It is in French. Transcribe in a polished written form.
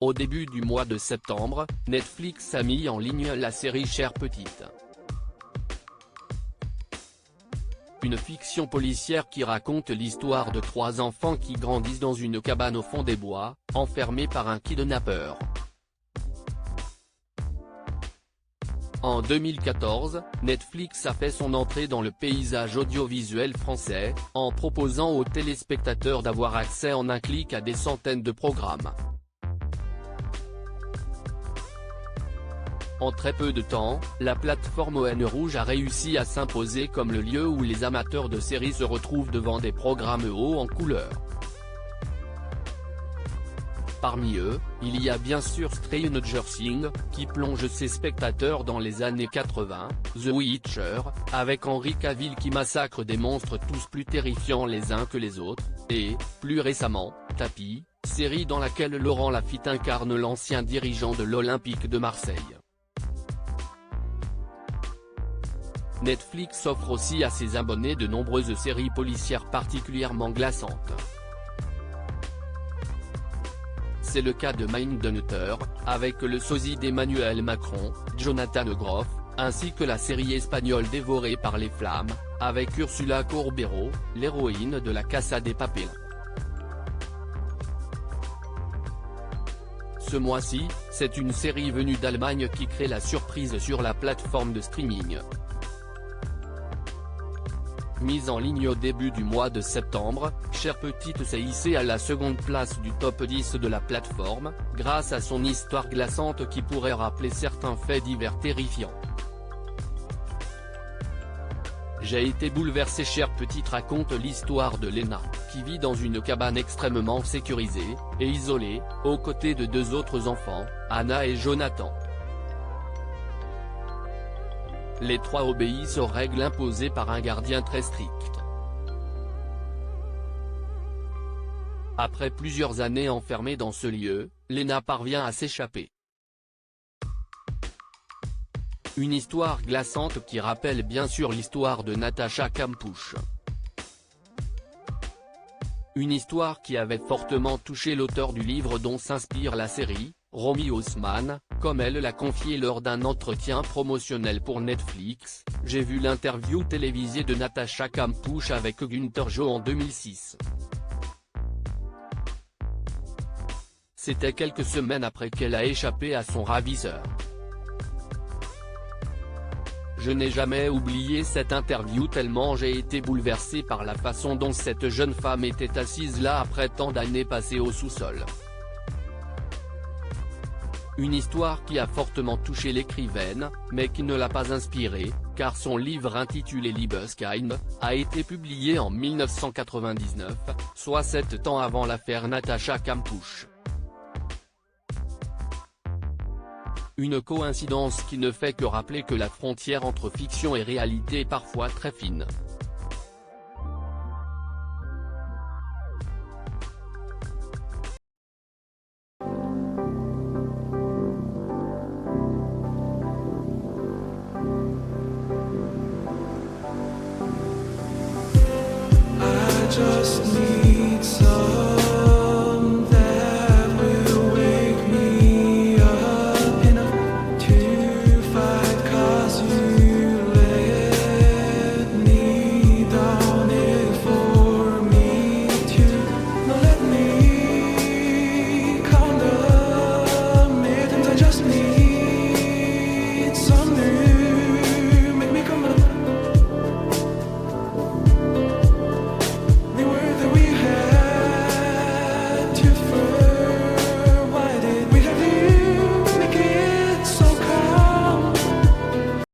Au début du mois de septembre, Netflix a mis en ligne la série Chère Petite. Une fiction policière qui raconte l'histoire de 3 enfants qui grandissent dans une cabane au fond des bois, enfermés par un kidnappeur. En 2014, Netflix a fait son entrée dans le paysage audiovisuel français, en proposant aux téléspectateurs d'avoir accès en un clic à des centaines de programmes. En très peu de temps, la plateforme ON Rouge a réussi à s'imposer comme le lieu où les amateurs de séries se retrouvent devant des programmes hauts en couleur. Parmi eux, il y a bien sûr Stranger Things, qui plonge ses spectateurs dans les années 80, The Witcher, avec Henry Cavill qui massacre des monstres tous plus terrifiants les uns que les autres, et, plus récemment, Tapi, série dans laquelle Laurent Lafitte incarne l'ancien dirigeant de l'Olympique de Marseille. Netflix offre aussi à ses abonnés de nombreuses séries policières particulièrement glaçantes. C'est le cas de Mindhunter, avec le sosie d'Emmanuel Macron, Jonathan Groff, ainsi que la série espagnole Dévorée par les flammes, avec Ursula Corbero, l'héroïne de La Casa de Papel. Ce mois-ci, c'est une série venue d'Allemagne qui crée la surprise sur la plateforme de streaming. Mise en ligne au début du mois de septembre, Chère Petite s'est hissée à la seconde place du top 10 de la plateforme, grâce à son histoire glaçante qui pourrait rappeler certains faits divers terrifiants. J'ai été bouleversé. Chère Petite raconte l'histoire de Lena, qui vit dans une cabane extrêmement sécurisée, et isolée, aux côtés de 2 autres enfants, Anna et Jonathan. Les 3 obéissent aux règles imposées par un gardien très strict. Après plusieurs années enfermée dans ce lieu, Lena parvient à s'échapper. Une histoire glaçante qui rappelle bien sûr l'histoire de Natacha Kampusch. Une histoire qui avait fortement touché l'auteur du livre dont s'inspire la série, Romy Haussmann, comme elle l'a confié lors d'un entretien promotionnel pour Netflix. J'ai vu l'interview télévisée de Natacha Kampusch avec Günther Joe en 2006. C'était quelques semaines après qu'elle a échappé à son ravisseur. Je n'ai jamais oublié cette interview tellement j'ai été bouleversé par la façon dont cette jeune femme était assise là après tant d'années passées au sous-sol. Une histoire qui a fortement touché l'écrivaine, mais qui ne l'a pas inspirée, car son livre intitulé Liebeskind, a été publié en 1999, soit 7 ans avant l'affaire Natacha Kampusch. Une coïncidence qui ne fait que rappeler que la frontière entre fiction et réalité est parfois très fine. Just need